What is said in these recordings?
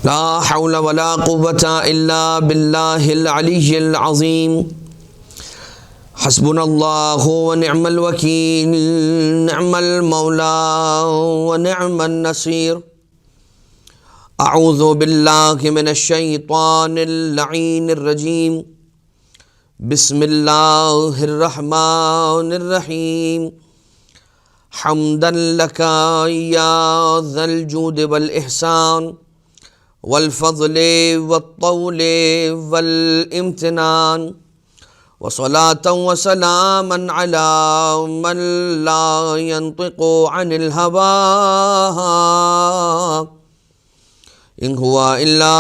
لا حول ولا قوة إلا بالله العلي العظيم حسبنا الله ونعم الوكيل نعم المولى ونعم النصير أعوذ بالله من الشيطان اللعين الرجيم بسم الله الرحمن الرحيم حمدا لك يا ذا الجود والإحسان والفضل والطول والامتنان وصلاة وسلاما على من لا ينطق عن الهوى إن هو إلا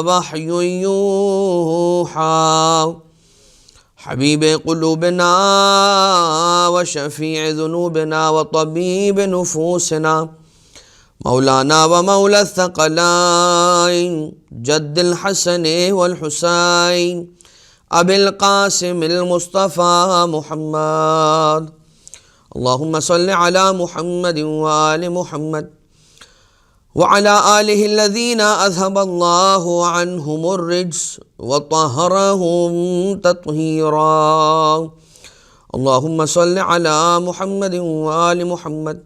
وحي يوحى حبيب قلوبنا وشفيع ذنوبنا وطبيب نفوسنا مولانا ومولى الثقلين جد الحسن والحسين أبي القاسم المصطفى محمد اللهم صل على محمد وآل محمد وعلى آله الذين أذهب الله عنهم الرجس وطهرهم تطهيرا اللهم صل على محمد وآل محمد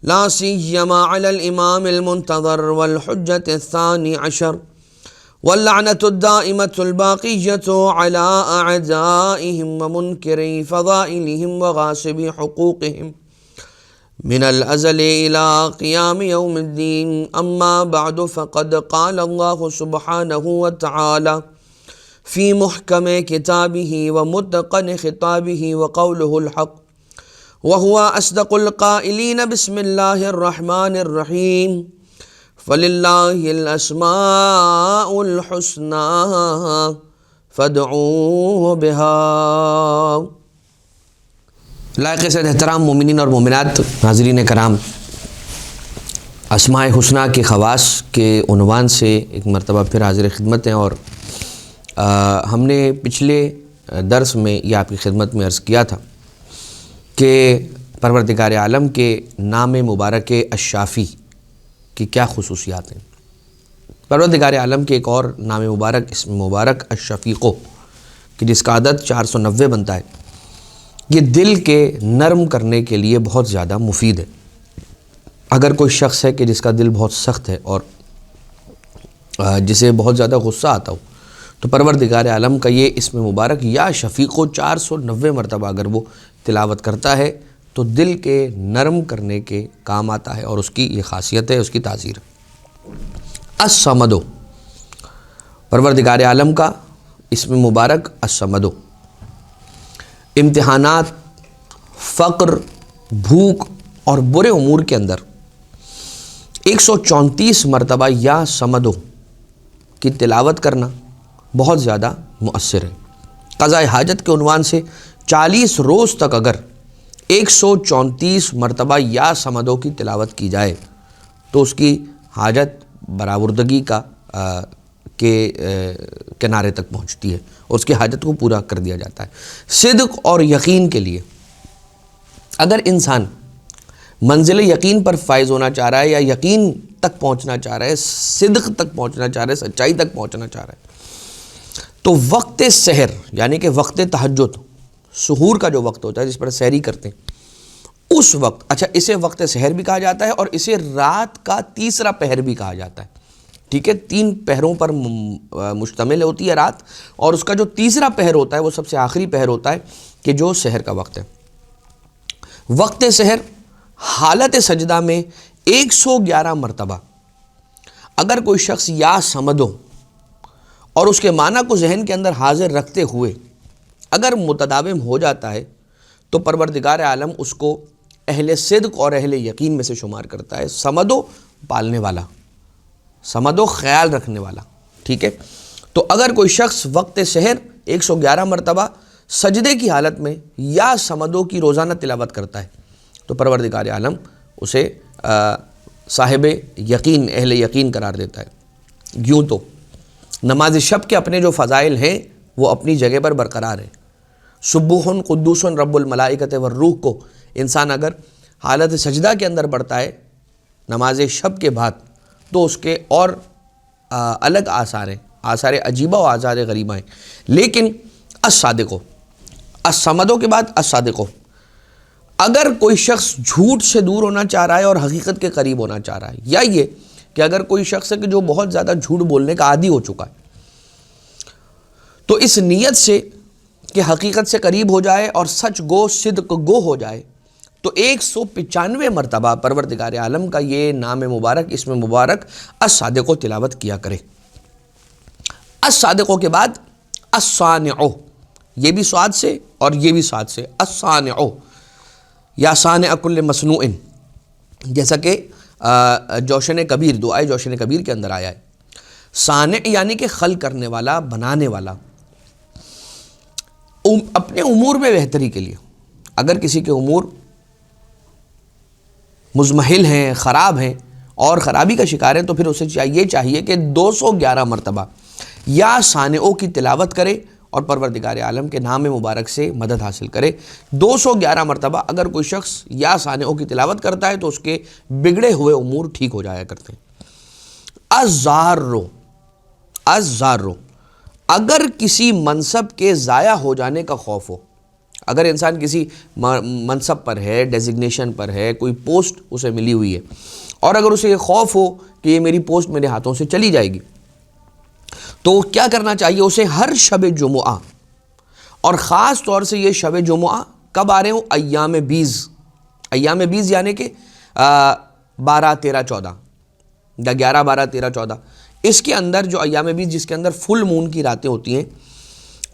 لا سيما على الإمام المنتظر والحجة الثاني عشر واللعنة الدائمة الباقية على أعدائهم ومنكري فضائلهم وغاصبي حقوقهم من الأزل إلى قيام يوم الدين أما بعد فقد قال الله سبحانه وتعالى في محكم كتابه ومتقن خطابه وقوله الحق وهو أصدق القائلين بسم الله الرحمن الرحيم فلله الأسماء الحسنى فادعوه بها۔ لائق سے احترام مومنین اور مومنات، ناظرین کرام، اسماء حسنیٰ کے خواص کے عنوان سے ایک مرتبہ پھر حاضر خدمت ہیں، اور ہم نے پچھلے درس میں یہ آپ کی خدمت میں عرض کیا تھا کہ پروردگار عالم کے نام مبارک الشافی کی کیا خصوصیات ہیں۔ پروردگار عالم کے ایک اور نام مبارک، اسم مبارک الشفیقو، کہ جس کا عدد 490 بنتا ہے، یہ دل کے نرم کرنے کے لیے بہت زیادہ مفید ہے۔ اگر کوئی شخص ہے کہ جس کا دل بہت سخت ہے اور جسے بہت زیادہ غصہ آتا ہو، تو پروردگار عالم کا یہ اسم مبارک یا شفیقو 490 مرتبہ اگر وہ تلاوت کرتا ہے تو دل کے نرم کرنے کے کام آتا ہے، اور اس کی یہ خاصیت ہے، اس کی تاثیر۔ الصمدو، پروردگار عالم کا اسم مبارک الصمدو، امتحانات، فقر، بھوک اور برے امور کے اندر 134 مرتبہ یا صمدو کی تلاوت کرنا بہت زیادہ مؤثر ہے۔ قضاء حاجت کے عنوان سے 40 روز تک اگر 134 مرتبہ یا صمدو کی تلاوت کی جائے تو اس کی حاجت برآوردگی کے کنارے تک پہنچتی ہے اور اس کی حاجت کو پورا کر دیا جاتا ہے۔ صدق اور یقین کے لیے اگر انسان منزل یقین پر فائز ہونا چاہ رہا ہے یا یقین تک پہنچنا چاہ رہا ہے، صدق تک پہنچنا چاہ رہا ہے، سچائی تک پہنچنا چاہ رہا ہے، تو وقت سحر یعنی کہ وقت تہجد، سحور کا جو وقت ہوتا ہے جس پر سحری کرتے ہیں، اس وقت، اچھا اسے وقت سحر بھی کہا جاتا ہے اور اسے رات کا تیسرا پہر بھی کہا جاتا ہے، ٹھیک ہے، 3 پہروں پر مشتمل ہوتی ہے رات، اور اس کا جو تیسرا پہر ہوتا ہے وہ سب سے آخری پہر ہوتا ہے کہ جو سحر کا وقت ہے۔ وقت سحر حالت سجدہ میں 111 مرتبہ اگر کوئی شخص یا صمدو اور اس کے معنی کو ذہن کے اندر حاضر رکھتے ہوئے اگر متداوم ہو جاتا ہے تو پروردگار عالم اس کو اہل صدق اور اہل یقین میں سے شمار کرتا ہے۔ صمدو پالنے والا، صمدو خیال رکھنے والا، ٹھیک ہے۔ تو اگر کوئی شخص وقت سحر 111 مرتبہ سجدے کی حالت میں یا صمدو کی روزانہ تلاوت کرتا ہے تو پروردگار عالم اسے صاحب یقین، اہل یقین قرار دیتا ہے۔ یوں تو نماز شب کے اپنے جو فضائل ہیں وہ اپنی جگہ پر برقرار ہیں۔ سبوح قدوس رب الملائکۃ والروح کو انسان اگر حالت سجدہ کے اندر پڑھتا ہے نماز شب کے بعد تو اس کے اور الگ آثار ہیں، آثار عجیبہ و آثار غریبہ ہیں. لیکن الصادق، الصمد کے بعد الصادق، اگر کوئی شخص جھوٹ سے دور ہونا چاہ رہا ہے اور حقیقت کے قریب ہونا چاہ رہا ہے، یا یہ کہ اگر کوئی شخص ہے کہ جو بہت زیادہ جھوٹ بولنے کا عادی ہو چکا ہے، تو اس نیت سے کہ حقیقت سے قریب ہو جائے اور سچ گو صدق گو ہو جائے، تو 195 مرتبہ پروردگار عالم کا یہ نام مبارک، اسم مبارک الصادق و تلاوت کیا کرے. الصادق کے بعد الصانع، یہ بھی صاد سے اور یہ بھی صاد سے، الصانع یا صانع کل مصنوع، جیسا کہ جوشن کبیر، دعائے جوشن کبیر کے اندر آیا ہے. صانع یعنی کہ خلق کرنے والا، بنانے والا. اپنے امور میں بہتری کے لیے اگر کسی کے امور مزمحل ہیں، خراب ہیں اور خرابی کا شکار ہیں، تو پھر اسے چاہیے کہ 211 مرتبہ یا صانعوں کی تلاوت کرے اور پروردگار عالم کے نام مبارک سے مدد حاصل کرے. 211 مرتبہ اگر کوئی شخص یا صانعوں کی تلاوت کرتا ہے تو اس کے بگڑے ہوئے امور ٹھیک ہو جایا کرتے ہیں. الزارو، الزارو، اگر کسی منصب کے ضائع ہو جانے کا خوف ہو، اگر انسان کسی منصب پر ہے، ڈیزگنیشن پر ہے، کوئی پوسٹ اسے ملی ہوئی ہے، اور اگر اسے یہ خوف ہو کہ یہ میری پوسٹ میرے ہاتھوں سے چلی جائے گی، تو کیا کرنا چاہیے اسے؟ ہر شب جمعہ، اور خاص طور سے یہ شب جمعہ کب آ رہے ہوں؟ ایام بیز. ایام بیز یعنی کہ 12، 13، 14 یا 11، 12، 13، 14، اس کے اندر جو ایام بیز جس کے اندر فل مون کی راتیں ہوتی ہیں،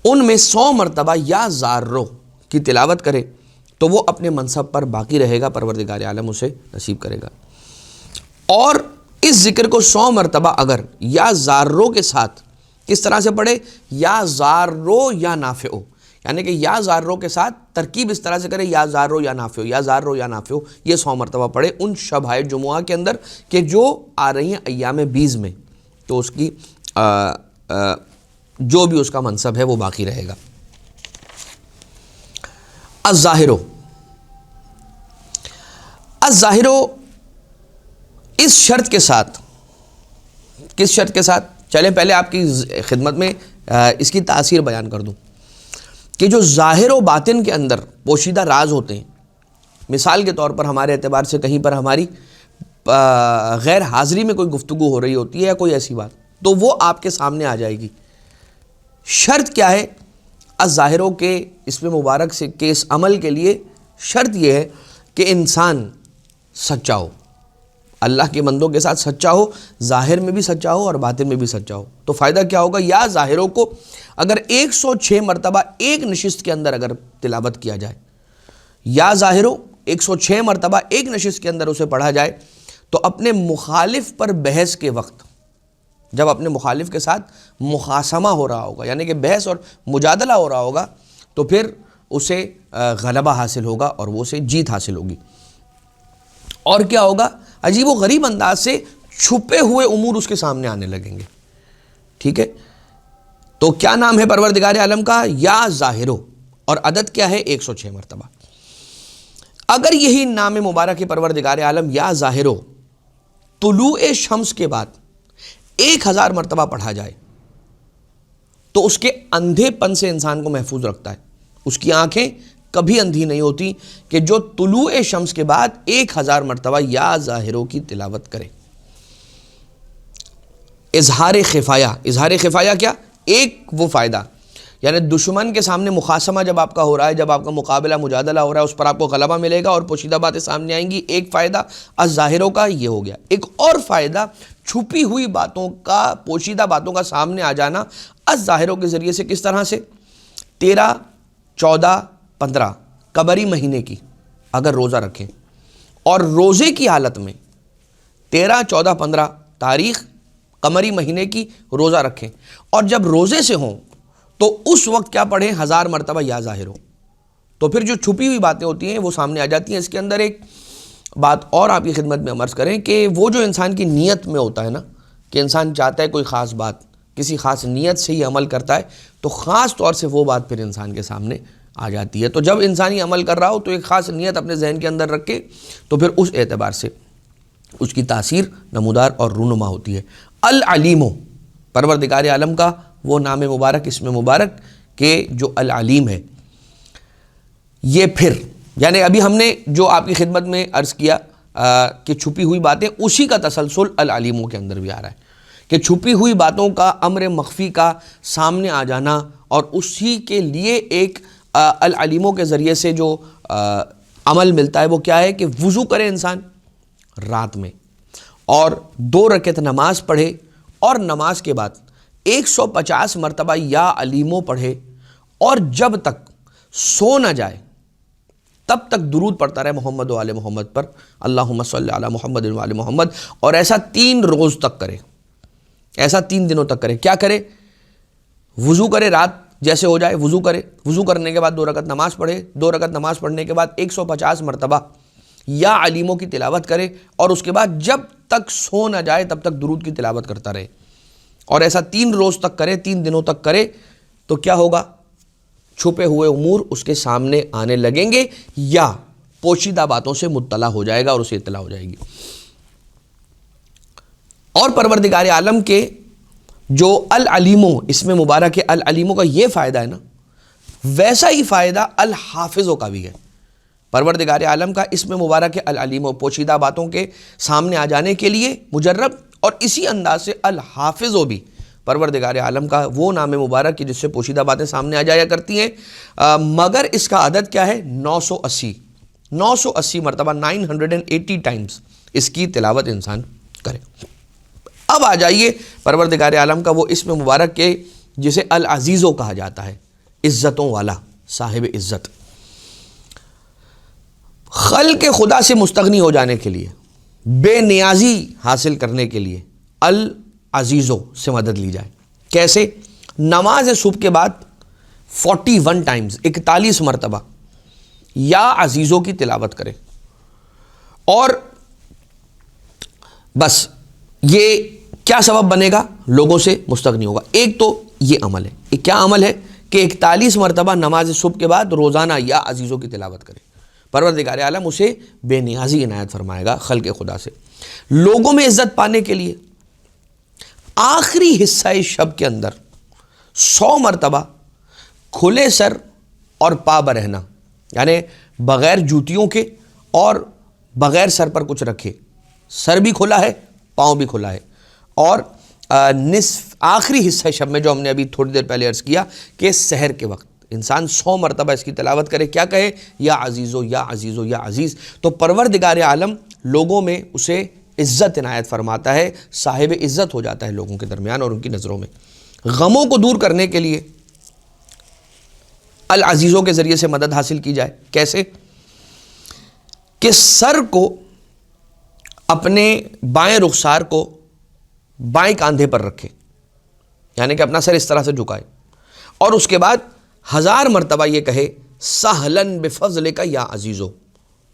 ان میں 100 مرتبہ یا زارو کی تلاوت کرے تو وہ اپنے منصب پر باقی رہے گا، پروردگار عالم اسے نصیب کرے گا. اور اس ذکر کو 100 مرتبہ اگر یا زارو کے ساتھ کس طرح سے پڑھے؟ یا زارو یا نافعو، یعنی کہ یا زارو کے ساتھ ترکیب اس طرح سے کرے، یا زارو یا نافعو، یا زارو یا نافعو، یہ 100 مرتبہ پڑھے ان شبائے جمعہ کے اندر کہ جو آ رہی ہیں ایام بیز میں، تو اس کی جو بھی اس کا منصب ہے وہ باقی رہے گا. الظاہرو، الظاہرو اس شرط کے ساتھ، کس شرط کے ساتھ؟ چلیں پہلے آپ کی خدمت میں اس کی تاثیر بیان کر دوں کہ جو ظاہر و باطن کے اندر پوشیدہ راز ہوتے ہیں، مثال کے طور پر ہمارے اعتبار سے کہیں پر ہماری غیر حاضری میں کوئی گفتگو ہو رہی ہوتی ہے یا کوئی ایسی بات، تو وہ آپ کے سامنے آ جائے گی. شرط کیا ہے الظاہروں کے اسم مبارک سے کے اس عمل کے لیے؟ شرط یہ ہے کہ انسان سچا ہو، اللہ کے بندوں کے ساتھ سچا ہو، ظاہر میں بھی سچا ہو اور باطن میں بھی سچا ہو. تو فائدہ کیا ہوگا؟ یا ظاہروں کو اگر 106 مرتبہ ایک نشست کے اندر اگر تلاوت کیا جائے، یا ظاہروں 106 مرتبہ ایک نشست کے اندر اسے پڑھا جائے، تو اپنے مخالف پر بحث کے وقت، جب اپنے مخالف کے ساتھ مخاصمہ ہو رہا ہوگا، یعنی کہ بحث اور مجادلہ ہو رہا ہوگا، تو پھر اسے غلبہ حاصل ہوگا اور وہ اسے جیت حاصل ہوگی. اور کیا ہوگا؟ عجیب و غریب انداز سے چھپے ہوئے امور اس کے سامنے آنے لگیں گے. ٹھیک ہے، تو کیا نام ہے پروردگار عالم کا؟ یا ظاہرو، اور عدد کیا ہے؟ 106 مرتبہ. اگر یہی نام مبارک پروردگار عالم یا ظاہرو طلوع شمس کے بعد 1000 مرتبہ پڑھا جائے تو اس کے اندھے پن سے انسان کو محفوظ رکھتا ہے. اس کی آنکھیں کبھی اندھی نہیں ہوتی کہ جو طلوع شمس کے بعد 1000 مرتبہ یا ظاہروں کی تلاوت کرے. اظہار خفایہ، اظہار خفایہ کیا؟ ایک وہ فائدہ، یعنی دشمن کے سامنے مخاصمہ جب آپ کا ہو رہا ہے، جب آپ کا مقابلہ مجادلہ ہو رہا ہے، اس پر آپ کو غلبہ ملے گا اور پوشیدہ باتیں سامنے آئیں گی. ایک فائدہ الظاہروں کا یہ ہو گیا. ایک اور فائدہ چھپی ہوئی باتوں کا، پوشیدہ باتوں کا سامنے آ جانا الظاہروں کے ذریعے سے. کس طرح سے؟ 13، 14، 15 قمری مہینے کی اگر روزہ رکھیں اور روزے کی حالت میں 13، 14، 15 تاریخ قمری مہینے کی روزہ رکھیں، اور جب روزے سے ہوں تو اس وقت کیا پڑھیں؟ 1000 مرتبہ یا ظاہر ہو. تو پھر جو چھپی ہوئی باتیں ہوتی ہیں وہ سامنے آ جاتی ہیں. اس کے اندر ایک بات اور آپ کی خدمت میں عرض کریں کہ وہ جو انسان کی نیت میں ہوتا ہے نا، کہ انسان چاہتا ہے کوئی خاص بات، کسی خاص نیت سے ہی عمل کرتا ہے، تو خاص طور سے وہ بات پھر انسان کے سامنے آ جاتی ہے. تو جب انسان یہ عمل کر رہا ہو تو ایک خاص نیت اپنے ذہن کے اندر رکھے، تو پھر اس اعتبار سے اس کی تاثیر نمودار اور رونما ہوتی ہے۔ العلیم، پروردگار عالم کا وہ نام مبارک، اسم مبارک کہ جو العلیم ہے۔ یہ پھر یعنی ابھی ہم نے جو آپ کی خدمت میں عرض کیا کہ چھپی ہوئی باتیں، اسی کا تسلسل العلیموں کے اندر بھی آ رہا ہے کہ چھپی ہوئی باتوں کا، امر مخفی کا سامنے آ جانا، اور اسی کے لیے ایک العلیموں کے ذریعے سے جو عمل ملتا ہے وہ کیا ہے کہ وضو کرے انسان رات میں، اور 2 رکعت نماز پڑھے، اور نماز کے بعد 150 مرتبہ یا علیموں پڑھے، اور جب تک سو نہ جائے تب تک درود پڑھتا رہے محمد و آل محمد پر، اللہم صلی علی محمد و آل محمد، اور ایسا 3 روز تک کرے، ایسا 3 دنوں تک کرے۔ کیا کرے؟ وضو کرے، رات جیسے ہو جائے وضو کرے، وضو کرنے کے بعد 2 رکعت نماز پڑھے، 2 رکعت نماز پڑھنے کے بعد 150 مرتبہ یا علیموں کی تلاوت کرے، اور اس کے بعد جب تک سو نہ جائے تب تک درود کی تلاوت کرتا رہے، اور ایسا 3 روز تک کرے، 3 دنوں تک کرے، تو کیا ہوگا؟ چھپے ہوئے امور اس کے سامنے آنے لگیں گے، یا پوشیدہ باتوں سے مطلع ہو جائے گا اور اسے اطلاع ہو جائے گی۔ اور پروردگار عالم کے جو العلیموں اسم مبارک ہے، العلیموں کا یہ فائدہ ہے نا، ویسا ہی فائدہ الحافظوں کا بھی ہے۔ پروردگار عالم کا اسم مبارک ہے العلیموں، پوشیدہ باتوں کے سامنے آ جانے کے لیے مجرب، اور اسی انداز سے الحافظوں بھی پروردگار عالم کا وہ نام مبارک ہے جس سے پوشیدہ باتیں سامنے آ جایا کرتی ہیں، مگر اس کا عدد کیا ہے؟ 980 مرتبہ، 980 ٹائمز اس کی تلاوت انسان کرے۔ اب آ جائیے پروردگار عالم کا وہ اسم مبارک کے جسے العزیزو کہا جاتا ہے، عزتوں والا، صاحب عزت۔ خلق خدا سے مستغنی ہو جانے کے لیے، بے نیازی حاصل کرنے کے لیے العزیزو سے مدد لی جائے۔ کیسے؟ نماز صبح کے بعد 41 ٹائمز، 41 مرتبہ یا عزیزوں کی تلاوت کرے، اور بس یہ کیا سبب بنے گا؟ لوگوں سے مستغنی ہوگا۔ ایک تو یہ عمل ہے، ایک کیا عمل ہے کہ 41 مرتبہ نماز صبح کے بعد روزانہ یا عزیزوں کی تلاوت کرے، پروردگار عالم اسے بے نیازی عنایت فرمائے گا خلق خدا سے۔ لوگوں میں عزت پانے کے لیے آخری حصہ شب کے اندر 100 مرتبہ کھلے سر اور پا برہنہ، یعنی بغیر جوتیوں کے اور بغیر سر پر کچھ رکھے، سر بھی کھلا ہے، پاؤں بھی کھلا ہے، اور نصف آخری حصہ شب میں جو ہم نے ابھی تھوڑی دیر پہلے عرض کیا کہ سحر کے وقت انسان 100 مرتبہ اس کی تلاوت کرے۔ کیا کہے؟ یا عزیزو یا عزیزو یا عزیز۔ تو پروردگار عالم لوگوں میں اسے عزت عنایت فرماتا ہے، صاحب عزت ہو جاتا ہے لوگوں کے درمیان اور ان کی نظروں میں۔ غموں کو دور کرنے کے لیے العزیزوں کے ذریعے سے مدد حاصل کی جائے۔ کیسے؟ کہ سر کو اپنے بائیں رخسار کو بائیں کاندھے پر رکھے، یعنی کہ اپنا سر اس طرح سے جھکائے، اور اس کے بعد 1000 مرتبہ یہ کہے سہلن بفضلک یا عزیزو۔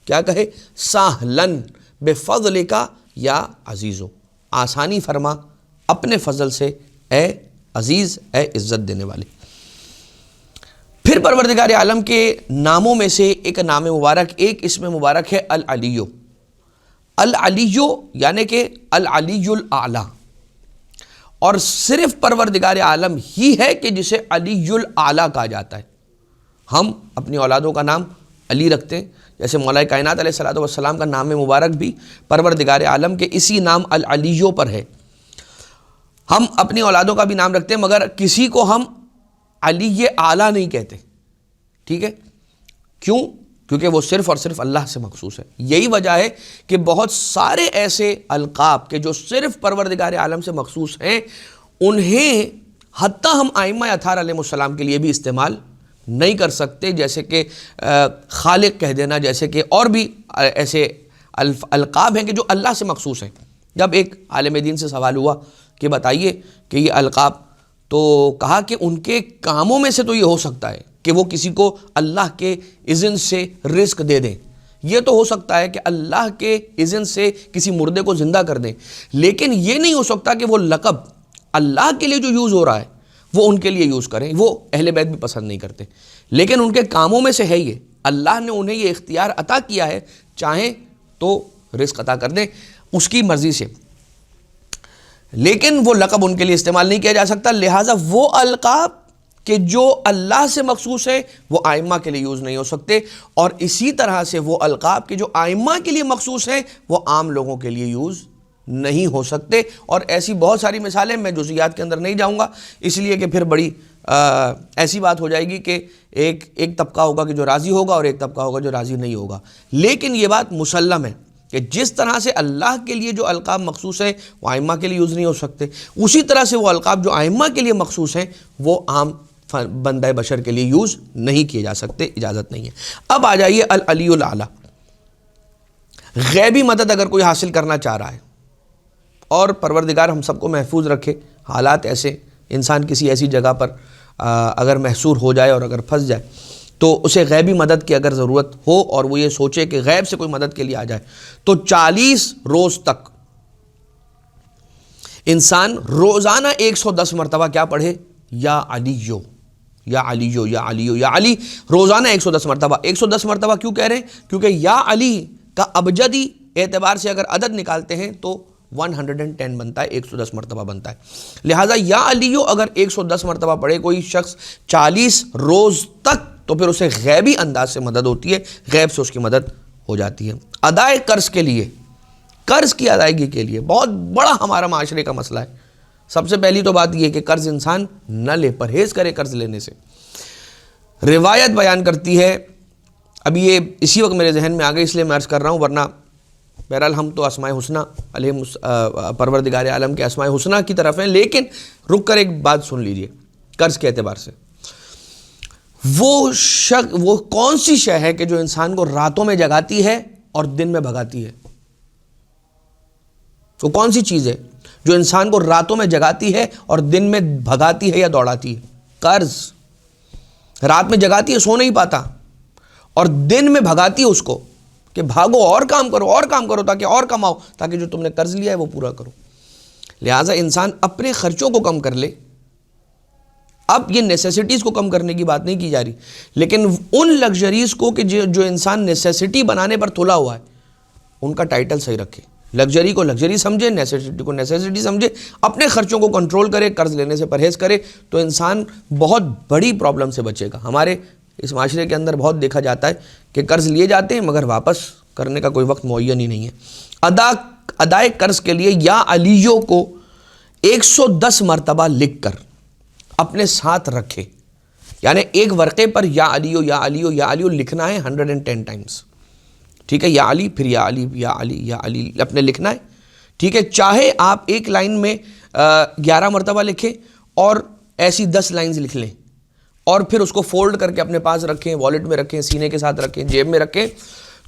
کیا کہے؟ سہلن بفضلک یا عزیزو، آسانی فرما اپنے فضل سے اے عزیز، اے عزت دینے والے۔ پھر پروردگار عالم کے ناموں میں سے ایک نام مبارک، ایک اسم مبارک ہے العلیو۔ العلیو یعنی کہ العلی الاعلیٰ، اور صرف پروردگار عالم ہی ہے کہ جسے علی الاعلیٰ کہا جاتا ہے۔ ہم اپنی اولادوں کا نام علی رکھتے ہیں، جیسے مولا کائنات علیہ الصلوۃ والسلام کا نام مبارک بھی پروردگار عالم کے اسی نام العلیو پر ہے۔ ہم اپنی اولادوں کا بھی نام رکھتے ہیں، مگر کسی کو ہم علی اعلیٰ نہیں کہتے، ٹھیک ہے؟ کیوں؟ کیونکہ وہ صرف اور صرف اللہ سے مخصوص ہے۔ یہی وجہ ہے کہ بہت سارے ایسے القاب کہ جو صرف پروردگار عالم سے مخصوص ہیں، انہیں حتیٰ ہم ائمہ اطہار علیہ السلام کے لیے بھی استعمال نہیں کر سکتے، جیسے کہ خالق کہہ دینا، جیسے کہ اور بھی ایسے القاب ہیں کہ جو اللہ سے مخصوص ہیں۔ جب ایک عالم دین سے سوال ہوا کہ بتائیے کہ یہ القاب، تو کہا کہ ان کے کاموں میں سے تو یہ ہو سکتا ہے کہ وہ کسی کو اللہ کے اذن سے رزق دے دیں، یہ تو ہو سکتا ہے کہ اللہ کے اذن سے کسی مردے کو زندہ کر دیں، لیکن یہ نہیں ہو سکتا کہ وہ لقب اللہ کے لیے جو یوز ہو رہا ہے وہ ان کے لیے یوز کریں۔ وہ اہل بیت بھی پسند نہیں کرتے، لیکن ان کے کاموں میں سے ہے یہ، اللہ نے انہیں یہ اختیار عطا کیا ہے، چاہیں تو رزق عطا کر دیں۔ اس کی مرضی سے، لیکن وہ لقب ان کے لیے استعمال نہیں کیا جا سکتا. لہٰذا وہ القاب کہ جو اللہ سے مخصوص ہے وہ ائمہ کے لیے یوز نہیں ہو سکتے، اور اسی طرح سے وہ القاب کہ جو ائمہ کے لیے مخصوص ہیں وہ عام لوگوں کے لیے یوز نہیں ہو سکتے. اور ایسی بہت ساری مثالیں، میں جزئیات کے اندر نہیں جاؤں گا اس لیے کہ پھر بڑی ایسی بات ہو جائے گی کہ ایک طبقہ ہوگا کہ جو راضی ہوگا اور ایک طبقہ ہوگا جو راضی نہیں ہوگا. لیکن یہ بات مسلم ہے کہ جس طرح سے اللہ کے لیے جو القاب مخصوص ہیں وہ ائمہ کے لیے یوز نہیں ہو سکتے، اسی طرح سے وہ القاب جو ائمہ کے لیے مخصوص ہیں وہ عام بندہ بشر کے لیے یوز نہیں کیے جا سکتے، اجازت نہیں ہے. اب آ جائیے العلی الاعلیٰ. غیبی مدد اگر کوئی حاصل کرنا چاہ رہا ہے، اور پروردگار ہم سب کو محفوظ رکھے، حالات ایسے، انسان کسی ایسی جگہ پر اگر محصور ہو جائے اور اگر پھنس جائے تو اسے غیبی مدد کی اگر ضرورت ہو اور وہ یہ سوچے کہ غیب سے کوئی مدد کے لیے آ جائے، تو 40 روز تک انسان روزانہ 110 مرتبہ کیا پڑھے؟ یا علیو یا علیو یا علیو یا علی. روزانہ 110 مرتبہ. 110 مرتبہ کیوں کہہ رہے ہیں؟ کیونکہ یا علی کا ابجدی اعتبار سے اگر عدد نکالتے ہیں تو 110 بنتا ہے، 110 مرتبہ بنتا ہے. لہٰذا یا علیو اگر 110 مرتبہ پڑھے کوئی شخص 40 روز تک تو پھر اسے غیبی انداز سے مدد ہوتی ہے، غیب سے اس کی مدد ہو جاتی ہے. ادائے قرض کے لیے، قرض کی ادائیگی کے لیے بہت بڑا ہمارا معاشرے کا مسئلہ ہے. سب سے پہلی تو بات یہ کہ قرض انسان نہ لے، پرہیز کرے قرض لینے سے. روایت بیان کرتی ہے، ابھی یہ اسی وقت میرے ذہن میں آ گئی اس لیے میں عرض کر رہا ہوں، ورنہ بہرحال ہم تو اسماء حسنہ علیہ پروردگار عالم کے اسماء حسنہ کی طرف ہیں، لیکن رک کر ایک بات سن لیجئے قرض کے اعتبار سے. وہ کون سی شے ہے کہ جو انسان کو راتوں میں جگاتی ہے اور دن میں بھگاتی ہے؟ وہ کون سی چیز ہے جو انسان کو راتوں میں جگاتی ہے اور دن میں بھگاتی ہے یا دوڑاتی ہے؟ قرض. رات میں جگاتی ہے، سو نہیں پاتا، اور دن میں بھگاتی ہے اس کو کہ بھاگو اور کام کرو تاکہ اور کماؤ، تاکہ جو تم نے قرض لیا ہے وہ پورا کرو. لہٰذا انسان اپنے خرچوں کو کم کر لے. اب یہ نیسیسٹیز کو کم کرنے کی بات نہیں کی جا رہی، لیکن ان لگژریز کو کہ جو انسان نیسیسٹی بنانے پر تلا ہوا ہے ان کا ٹائٹل صحیح رکھے. لگژری کو لگژری سمجھے، نیسیسٹی کو نیسیسٹی سمجھے، اپنے خرچوں کو کنٹرول کرے، قرض لینے سے پرہیز کرے، تو انسان بہت بڑی پرابلم سے بچے گا. ہمارے اس معاشرے کے اندر بہت دیکھا جاتا ہے کہ قرض لیے جاتے ہیں مگر واپس کرنے کا کوئی وقت معین ہی نہیں ہے. ادائے قرض کے لیے یا علیو کو 110 مرتبہ لکھ کر اپنے ساتھ رکھے، یعنی ایک ورقے پر یا علیو یا علیو یا علیو لکھنا ہے 110 ٹائمز. ٹھیک ہے، یا علی پھر یا علی یا علی یا علی اپنے لکھنا ہے. ٹھیک ہے، چاہے آپ ایک لائن میں 11 مرتبہ لکھیں اور ایسی 10 لائنز لکھ لیں اور پھر اس کو فولڈ کر کے اپنے پاس رکھیں، والیٹ میں رکھیں، سینے کے ساتھ رکھیں، جیب میں رکھیں.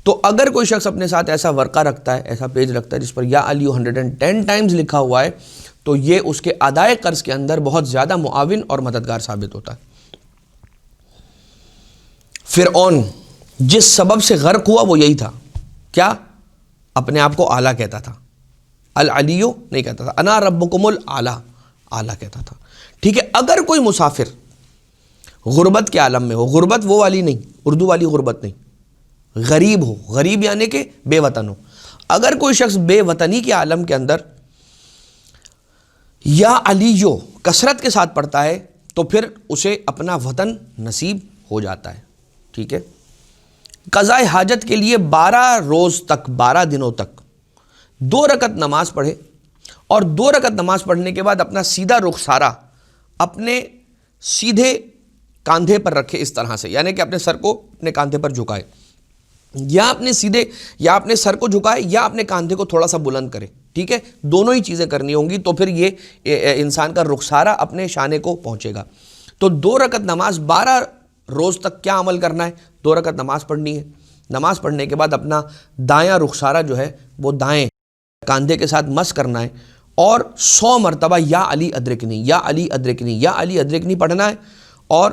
تو اگر کوئی شخص اپنے ساتھ ایسا ورقہ رکھتا ہے، ایسا پیج رکھتا ہے جس پر یا علی 110 ٹائمز لکھا ہوا ہے، تو یہ اس کے ادائے قرض کے اندر بہت زیادہ معاون اور مددگار ثابت ہوتا ہے. فرعون جس سبب سے غرق ہوا وہ یہی تھا. کیا؟ اپنے آپ کو اعلیٰ کہتا تھا، العلیو نہیں کہتا تھا، انا ربکم الاعلیٰ، اعلیٰ کہتا تھا. ٹھیک ہے، اگر کوئی مسافر غربت کے عالم میں ہو، غربت وہ والی نہیں، اردو والی غربت نہیں، غریب ہو، غریب یعنی کہ بے وطن ہو، اگر کوئی شخص بے وطنی کے عالم کے اندر یا علیو کثرت کے ساتھ پڑھتا ہے تو پھر اسے اپنا وطن نصیب ہو جاتا ہے. ٹھیک ہے، قضاء حاجت کے لیے 12 روز تک، 12 دنوں تک 2 رکعت نماز پڑھے، اور 2 رکعت نماز پڑھنے کے بعد اپنا سیدھا رخسارہ اپنے سیدھے کاندھے پر رکھے اس طرح سے، یعنی کہ اپنے سر کو اپنے کاندھے پر جھکائے، یا اپنے سیدھے یا اپنے سر کو جھکائے یا اپنے کاندھے کو تھوڑا سا بلند کرے. ٹھیک ہے، دونوں ہی چیزیں کرنی ہوں گی تو پھر یہ انسان کا رخسارہ اپنے شانے کو پہنچے گا. تو 2 رکعت نماز 12 روز تک کیا عمل کرنا ہے؟ 2 رکعت نماز پڑھنی ہے. نماز پڑھنے کے بعد اپنا دایاں رخسارہ جو ہے وہ دائیں کاندھے کے ساتھ مس کرنا ہے، اور 100 مرتبہ یا علی ادرکنی، یا علی ادرکنی، یا علی ادرکنی پڑھنا ہے. اور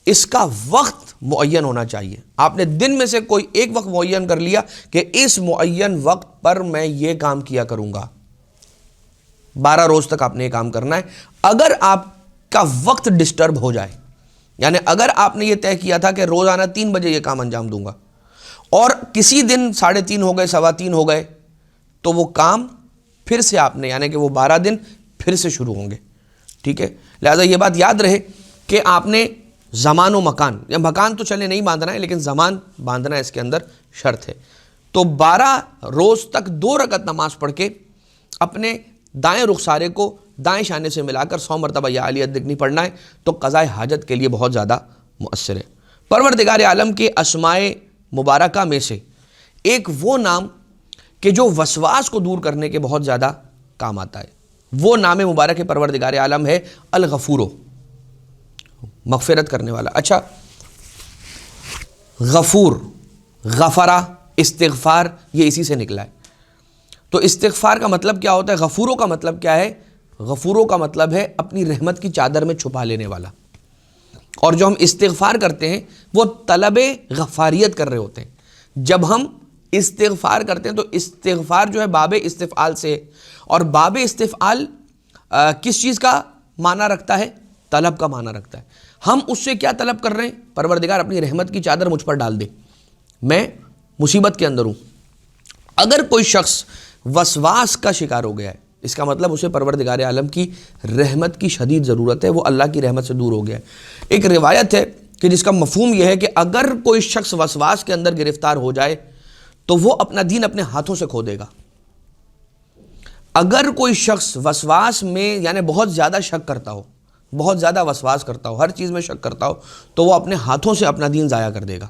اس کا وقت معین ہونا چاہیے. آپ نے دن میں سے کوئی ایک وقت معین کر لیا کہ اس معین وقت پر میں یہ کام کیا کروں گا. 12 روز تک آپ نے یہ کام کرنا ہے. اگر آپ کا وقت ڈسٹرب ہو جائے، یعنی اگر آپ نے یہ طے کیا تھا کہ روزانہ 3 بجے یہ کام انجام دوں گا، اور کسی دن 3:30 ہو گئے، 3:15 ہو گئے، تو وہ کام پھر سے آپ نے یعنی کہ وہ 12 دن پھر سے شروع ہوں گے. ٹھیک ہے, لہٰذا یہ بات یاد رہے کہ آپ نے زمان و مکان, یا مکان تو چلے نہیں باندھنا ہے لیکن زمان باندھنا اس کے اندر شرط ہے. تو 12 روز تک 2 رکعت نماز پڑھ کے اپنے دائیں رخسارے کو دائیں شانے سے ملا کر 100 مرتبہ یا علی الذکر پڑھنا ہے, تو قضاء حاجت کے لیے بہت زیادہ مؤثر ہے. پروردگار عالم کے اسماء مبارکہ میں سے ایک وہ نام کہ جو وسواس کو دور کرنے کے بہت زیادہ کام آتا ہے, وہ نام مبارک پروردگار عالم ہے الغفور, مغفرت کرنے والا. اچھا, غفور, غفرہ, استغفار, یہ اسی سے نکلا ہے. تو استغفار کا مطلب کیا ہوتا ہے؟ غفوروں کا مطلب کیا ہے؟ غفوروں کا مطلب ہے اپنی رحمت کی چادر میں چھپا لینے والا. اور جو ہم استغفار کرتے ہیں وہ طلب غفاریت کر رہے ہوتے ہیں. جب ہم استغفار کرتے ہیں تو استغفار جو ہے باب استفعال سے, اور باب استفعال کس چیز کا معنی رکھتا ہے؟ طلب کا معنی رکھتا ہے. ہم اس سے کیا طلب کر رہے ہیں؟ پروردگار اپنی رحمت کی چادر مجھ پر ڈال دے, میں مصیبت کے اندر ہوں. اگر کوئی شخص وسواس کا شکار ہو گیا ہے, اس کا مطلب اسے پروردگار عالم کی رحمت کی شدید ضرورت ہے, وہ اللہ کی رحمت سے دور ہو گیا ہے. ایک روایت ہے کہ جس کا مفہوم یہ ہے کہ اگر کوئی شخص وسواس کے اندر گرفتار ہو جائے تو وہ اپنا دین اپنے ہاتھوں سے کھو دے گا. اگر کوئی شخص وسواس میں یعنی بہت زیادہ شک کرتا ہو, بہت زیادہ وسواس کرتا ہو, ہر چیز میں شک کرتا ہو, تو وہ اپنے ہاتھوں سے اپنا دین ضائع کر دے گا.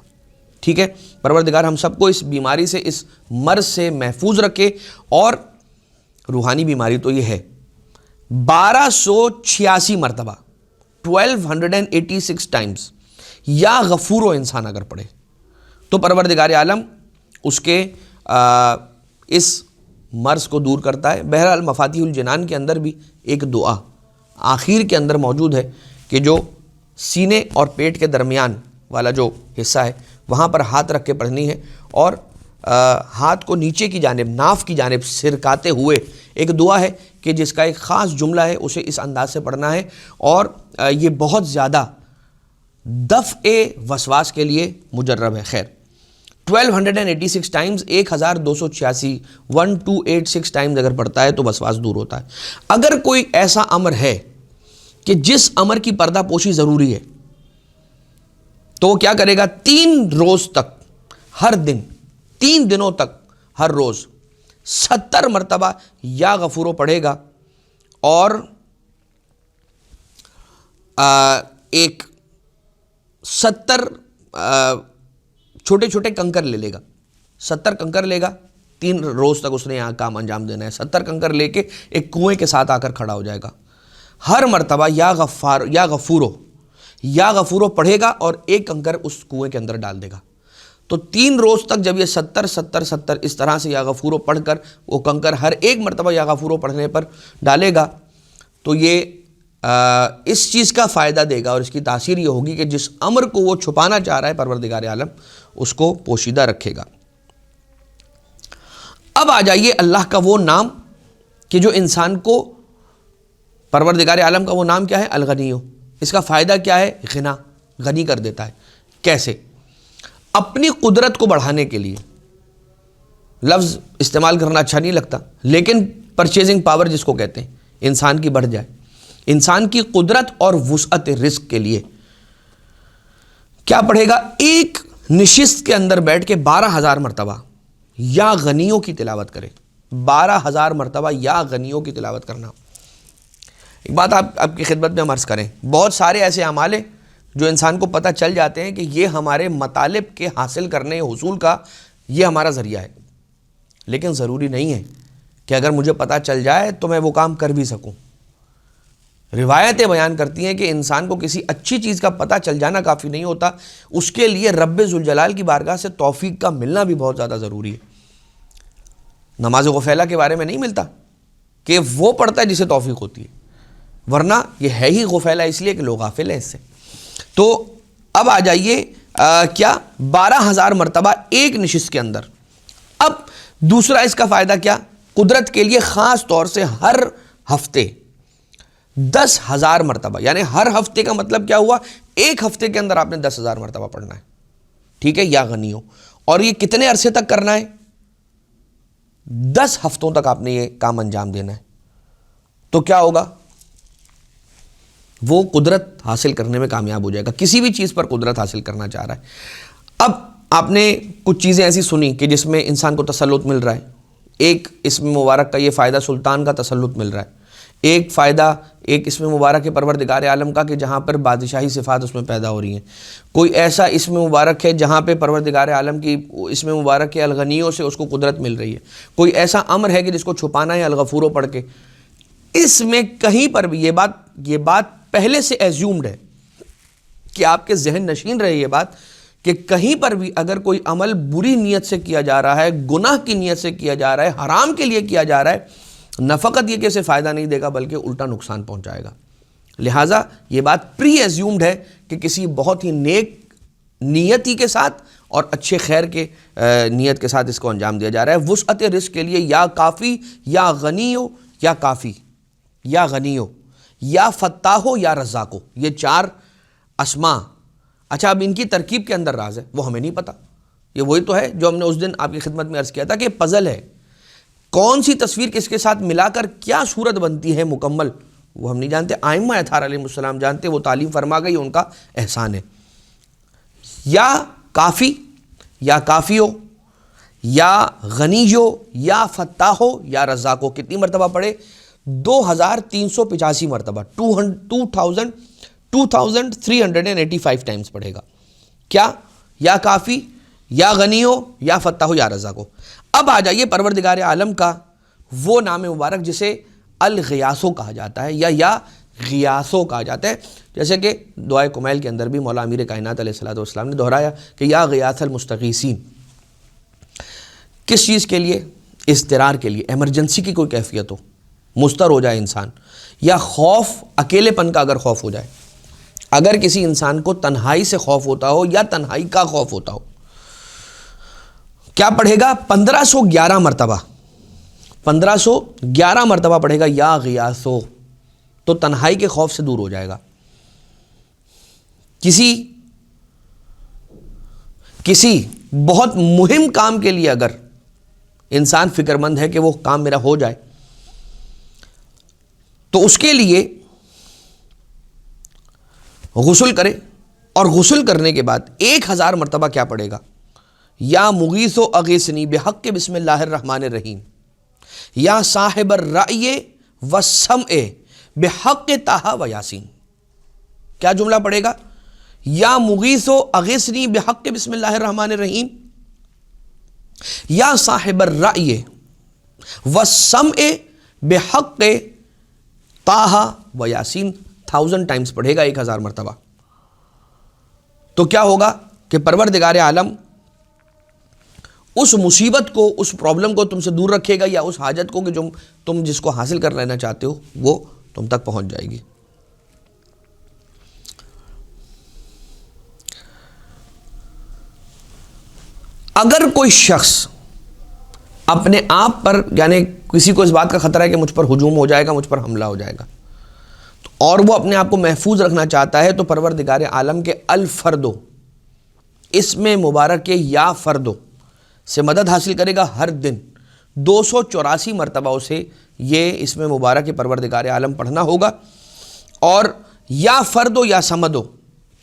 ٹھیک ہے, پروردگار ہم سب کو اس بیماری سے, اس مرض سے محفوظ رکھے. اور روحانی بیماری تو یہ ہے 1286 مرتبہ 1286 ٹائمز یا غفور و انسان اگر پڑھے تو پروردگار عالم اس کے اس مرض کو دور کرتا ہے. بہرحال مفاتیح الجنان کے اندر بھی ایک دعا آخر کے اندر موجود ہے کہ جو سینے اور پیٹ کے درمیان والا جو حصہ ہے وہاں پر ہاتھ رکھ کے پڑھنی ہے, اور ہاتھ کو نیچے کی جانب, ناف کی جانب سرکاتے ہوئے ایک دعا ہے کہ جس کا ایک خاص جملہ ہے, اسے اس انداز سے پڑھنا ہے. اور یہ بہت زیادہ دفع وسواس کے لیے مجرب ہے. خیر, 1286 ٹائمز 1286 1286 ٹائمز اگر پڑھتا ہے تو وسواس دور ہوتا ہے. اگر کوئی ایسا امر ہے کہ جس امر کی پردہ پوشی ضروری ہے تو وہ کیا کرے گا؟ 3 روز تک ہر دن, 3 دنوں تک ہر روز 70 مرتبہ یا غفورو پڑھے گا, اور ایک 70 چھوٹے چھوٹے کنکر لے لے گا. 70 کنکر لے گا, 3 روز تک اس نے یہاں کام انجام دینا ہے. 70 کنکر لے کے ایک کنویں کے ساتھ آ کر کھڑا ہو جائے گا. ہر مرتبہ یا غفورو پڑھے گا اور ایک کنکر اس کنویں کے اندر ڈال دے گا. تو 3 روز تک جب یہ 70 اس طرح سے یا غفورو پڑھ کر وہ کنکر ہر ایک مرتبہ یا غفورو پڑھنے پر ڈالے گا تو یہ اس چیز کا فائدہ دے گا, اور اس کی تاثیر یہ ہوگی کہ جس امر کو وہ چھپانا چاہ رہا ہے پروردگار عالم اس کو پوشیدہ رکھے گا. اب آ جائیے اللہ کا وہ نام کہ جو انسان کو, پروردگار عالم کا وہ نام کیا ہے؟ الغنیو. اس کا فائدہ کیا ہے؟ غنا, غنی کر دیتا ہے. کیسے؟ اپنی قدرت کو بڑھانے کے لیے. لفظ استعمال کرنا اچھا نہیں لگتا, لیکن پرچیزنگ پاور جس کو کہتے ہیں, انسان کی بڑھ جائے, انسان کی قدرت اور وسعت رزق کے لیے کیا پڑھے گا؟ ایک نشست کے اندر بیٹھ کے 12,000 مرتبہ یا غنیوں کی تلاوت کرے. 12,000 مرتبہ یا غنیوں کی تلاوت کرنا. ایک بات آپ کی خدمت میں ہم عرض کریں, بہت سارے ایسے اعمال ہیں جو انسان کو پتہ چل جاتے ہیں کہ یہ ہمارے مطالب کے حاصل کرنے, حصول کا یہ ہمارا ذریعہ ہے, لیکن ضروری نہیں ہے کہ اگر مجھے پتہ چل جائے تو میں وہ کام کر بھی سکوں. روایتیں بیان کرتی ہیں کہ انسان کو کسی اچھی چیز کا پتہ چل جانا کافی نہیں ہوتا, اس کے لیے رب ذوالجلال کی بارگاہ سے توفیق کا ملنا بھی بہت زیادہ ضروری ہے. نماز غفیلہ کے بارے میں نہیں ملتا کہ وہ پڑھتا ہے جسے توفیق ہوتی ہے, ورنہ یہ ہے ہی غفیلہ اس لیے کہ لوگ غافل ہیں اس سے. تو اب آ جائیے کیا 12,000 مرتبہ ایک نشست کے اندر. اب دوسرا اس کا فائدہ کیا؟ قدرت کے لیے خاص طور سے ہر ہفتے 10,000 مرتبہ, یعنی ہر ہفتے کا مطلب کیا ہوا؟ ایک ہفتے کے اندر آپ نے 10,000 مرتبہ پڑھنا ہے. ٹھیک ہے, یا غنیوں. اور یہ کتنے عرصے تک کرنا ہے؟ 10 ہفتوں تک آپ نے یہ کام انجام دینا ہے. تو کیا ہوگا؟ وہ قدرت حاصل کرنے میں کامیاب ہو جائے گا. کسی بھی چیز پر قدرت حاصل کرنا چاہ رہا ہے. اب آپ نے کچھ چیزیں ایسی سنی کہ جس میں انسان کو تسلط مل رہا ہے. ایک اسم مبارک کا یہ فائدہ سلطان کا تسلط مل رہا ہے. ایک فائدہ ایک اسم مبارک ہے پروردگار عالم کا کہ جہاں پر بادشاہی صفات اس میں پیدا ہو رہی ہیں. کوئی ایسا اسم مبارک ہے جہاں پہ پروردگار عالم کی اسم مبارک کے الغنیوں سے اس کو قدرت مل رہی ہے. کوئی ایسا امر ہے کہ جس کو چھپانا ہے الغفورو پڑھ کے. اس میں کہیں پر بھی یہ بات پہلے سے ایزیومڈ ہے کہ آپ کے ذہن نشین رہے یہ بات کہ کہیں پر بھی اگر کوئی عمل بری نیت سے کیا جا رہا ہے, گناہ کی نیت سے کیا جا رہا ہے, حرام کے لیے کیا جا رہا ہے, نہ فقط یہ کہ اسے فائدہ نہیں دے گا بلکہ الٹا نقصان پہنچائے گا. لہٰذا یہ بات پری ایزیومڈ ہے کہ کسی بہت ہی نیک نیتی کے ساتھ اور اچھے خیر کے نیت کے ساتھ اس کو انجام دیا جا رہا ہے. وسعت رزق کے لیے یا کافی یا غنیو یا کافی یا غنیو یا فتاحو یا رزاقو, یہ 4 اسماء. اچھا, اب ان کی ترکیب کے اندر راز ہے, وہ ہمیں نہیں پتا. یہ وہی تو ہے جو ہم نے اس دن آپ کی خدمت میں عرض کیا تھا کہ پزل ہے. کون سی تصویر کس کے ساتھ ملا کر کیا صورت بنتی ہے مکمل, وہ ہم نہیں جانتے. ائمہ اطہار علیہ السلام جانتے, وہ تعلیم فرما گئی, ان کا احسان ہے. یا کافی یا کافیو یا غنیو یا فتاحو یا رزاقو. کتنی مرتبہ پڑھے؟ 2385 مرتبہ. 2385 ٹائمز پڑھے گا. کیا؟ یا کافی یا غنیو یا فتاحو یا رزاقو. اب آ جائیے پروردگار عالم کا وہ نام مبارک جسے الغیاثو کہا جاتا ہے یا غیاثو کہا جاتا ہے. جیسے کہ دعائے کمیل کے اندر بھی مولا امیر کائنات علیہ الصلوۃ والسلام نے دہرایا کہ یا غیاث المستغیثین. کس چیز کے لیے؟ اضطرار کے لیے, ایمرجنسی کی کوئی کیفیت ہو, مضطر ہو جائے انسان, یا خوف, اکیلے پن کا اگر خوف ہو جائے. اگر کسی انسان کو تنہائی سے خوف ہوتا ہو یا تنہائی کا خوف ہوتا ہو, کیا پڑھے گا؟ 1511 مرتبہ. 1511 مرتبہ پڑھے گا یا غیاثو, تو تنہائی کے خوف سے دور ہو جائے گا. کسی بہت مہم کام کے لیے اگر انسان فکر مند ہے کہ وہ کام میرا ہو جائے, تو اس کے لیے غسل کرے, اور غسل کرنے کے بعد 1000 مرتبہ کیا پڑھے گا؟ یا مغیث و اغیثنی بحق بسم اللہ الرحمن الرحیم, یا صاحب الرأی والسمع بحق طٰہٰ و یاسین. کیا جملہ پڑھے گا؟ یا مغیث و اغیثنی بحق بسم اللہ الرحمن الرحیم, یا صاحب الرأی والسمع بحق طٰہٰ و یاسین. 1000 ٹائمز پڑھے گا, 1000 مرتبہ. تو کیا ہوگا کہ پروردگار عالم اس مصیبت کو, اس پرابلم کو تم سے دور رکھے گا, یا اس حاجت کو کہ جو تم جس کو حاصل کر لینا چاہتے ہو وہ تم تک پہنچ جائے گی. اگر کوئی شخص اپنے آپ پر, یعنی کسی کو اس بات کا خطرہ ہے کہ مجھ پر ہجوم ہو جائے گا, مجھ پر حملہ ہو جائے گا, اور وہ اپنے آپ کو محفوظ رکھنا چاہتا ہے, تو پروردگار عالم کے الفردو اسم مبارک کے یا فردو سے مدد حاصل کرے گا. ہر دن 284 مرتبہ اسے یہ اسم مبارک کے پروردگار عالم پڑھنا ہوگا. اور یا فردو یا سمدو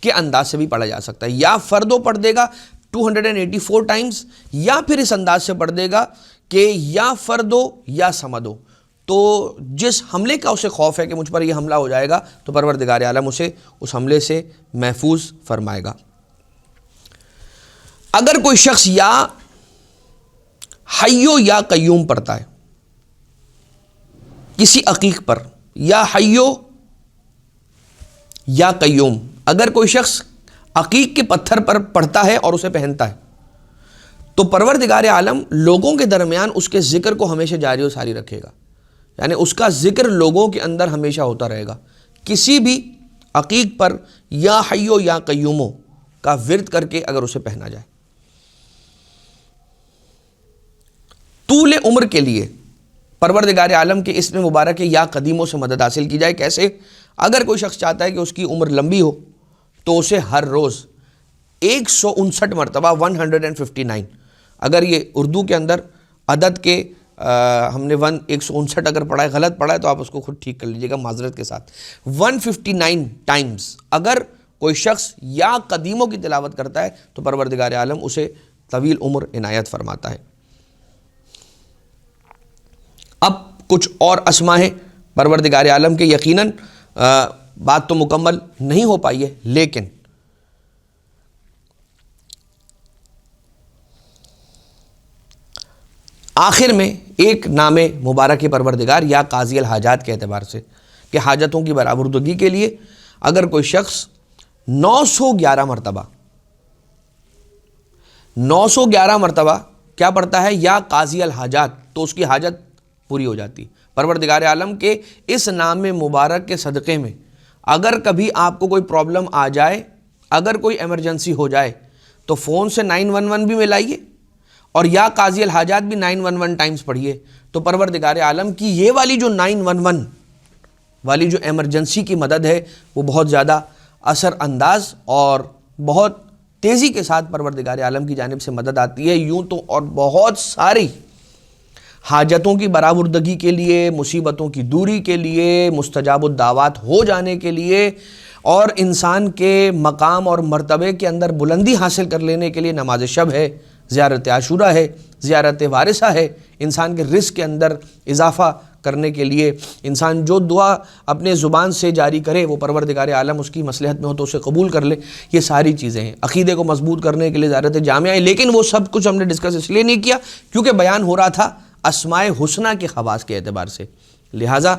کے انداز سے بھی پڑھا جا سکتا ہے. یا فردو پڑھ دے گا 284 ٹائمز, یا پھر اس انداز سے پڑھ دے گا کہ یا فردو یا سمدو. تو جس حملے کا اسے خوف ہے کہ مجھ پر یہ حملہ ہو جائے گا, تو پروردگار عالم اسے اس حملے سے محفوظ فرمائے گا. اگر کوئی شخص یا حیو یا قیوم پڑھتا ہے کسی عقیق پر, یا حیو یا قیوم, اگر کوئی شخص عقیق کے پتھر پر پڑھتا ہے اور اسے پہنتا ہے, تو پروردگار عالم لوگوں کے درمیان اس کے ذکر کو ہمیشہ جاری و ساری رکھے گا. یعنی اس کا ذکر لوگوں کے اندر ہمیشہ ہوتا رہے گا. کسی بھی عقیق پر یا حیو یا قیومو کا ورد کر کے اگر اسے پہنا جائے. طول عمر کے لیے پروردگار عالم کے اسم مبارک یا قدیموں سے مدد حاصل کی جائے. کیسے؟ اگر کوئی شخص چاہتا ہے کہ اس کی عمر لمبی ہو, تو اسے ہر روز 159 مرتبہ 159, اگر یہ اردو کے اندر عدد کے ہم نے 159 اگر پڑھا ہے، غلط پڑھا ہے تو آپ اس کو خود ٹھیک کر لیجئے گا معذرت کے ساتھ۔ 159 ٹائمز اگر کوئی شخص یا قدیموں کی تلاوت کرتا ہے تو پروردگار عالم اسے طویل عمر عنایت فرماتا ہے۔ اب کچھ اور اسما ہیں پروردگار عالم کے، یقیناً بات تو مکمل نہیں ہو پائی ہے، لیکن آخر میں ایک نام مبارک پروردگار یا قاضی الحاجات کے اعتبار سے کہ حاجتوں کی برآوردگی کے لیے اگر کوئی شخص 911 مرتبہ کیا پڑھتا ہے یا قاضی الحاجات، تو اس کی حاجت پوری ہو جاتی۔ پروردگار عالم کے اس نام مبارک کے صدقے میں اگر کبھی آپ کو کوئی پرابلم آ جائے، اگر کوئی ایمرجنسی ہو جائے تو فون سے 911 بھی ملائیے اور یا قاضی الحاجات بھی 911 ٹائمز پڑھیے، تو پروردگار عالم کی یہ والی جو 911 والی جو ایمرجنسی کی مدد ہے وہ بہت زیادہ اثر انداز اور بہت تیزی کے ساتھ پروردگار عالم کی جانب سے مدد آتی ہے۔ یوں تو اور بہت ساری حاجتوں کی برآوردگی کے لیے، مصیبتوں کی دوری کے لیے، مستجاب الدعوات ہو جانے کے لیے اور انسان کے مقام اور مرتبے کے اندر بلندی حاصل کر لینے کے لیے نماز شب ہے، زیارت عاشورہ ہے، زیارت وارثہ ہے، انسان کے رزق کے اندر اضافہ کرنے کے لیے انسان جو دعا اپنے زبان سے جاری کرے وہ پروردگار عالم اس کی مصلحت میں ہو تو اسے قبول کر لے۔ یہ ساری چیزیں ہیں عقیدے کو مضبوط کرنے کے لیے زیارت جامعہ ہے، لیکن وہ سب کچھ ہم نے ڈسکس اس لیے نہیں کیا کیونکہ بیان ہو رہا تھا اسماء حسنہ کے خواص کے اعتبار سے۔ لہٰذا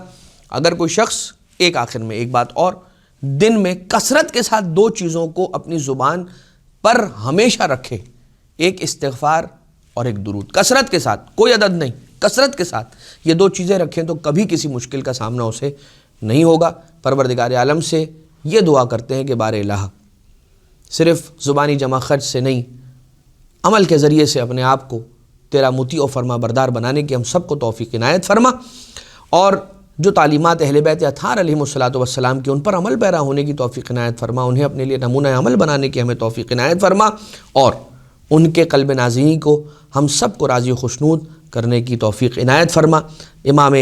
اگر کوئی شخص آخر میں ایک بات اور، دن میں کثرت کے ساتھ 2 چیزوں کو اپنی زبان پر ہمیشہ رکھے، ایک استغفار اور ایک درود، کثرت کے ساتھ، کوئی عدد نہیں، کثرت کے ساتھ یہ 2 چیزیں رکھیں تو کبھی کسی مشکل کا سامنا اسے نہیں ہوگا۔ پروردگار عالم سے یہ دعا کرتے ہیں کہ بار الہ صرف زبانی جمع خرچ سے نہیں، عمل کے ذریعے سے اپنے آپ کو تیرا مطیع و فرما بردار بنانے کی ہم سب کو توفیق عنایت فرما، اور جو تعلیمات اہل بیت اطہار علیہم الصلاۃ والسلام کی ان پر عمل پیرا ہونے کی توفیق عنایت فرما، انہیں اپنے لیے نمونہ عمل بنانے کی ہمیں توفیق عنایت فرما، اور ان کے قلب نازنین کو ہم سب کو راضی و خوشنود کرنے کی توفیق عنایت فرما۔ امام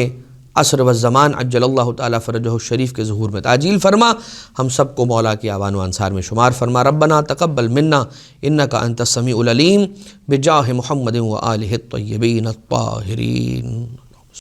عصر والزمان عجل اللہ تعالیٰ فرجہ الشریف کے ظہور میں تعجیل فرما، ہم سب کو مولا کے اعوان و انصار میں شمار فرما۔ ربنا تقبل منا انک انت السمیع العلیم بجاہ محمد و آلہ الطیبین الطاہرین۔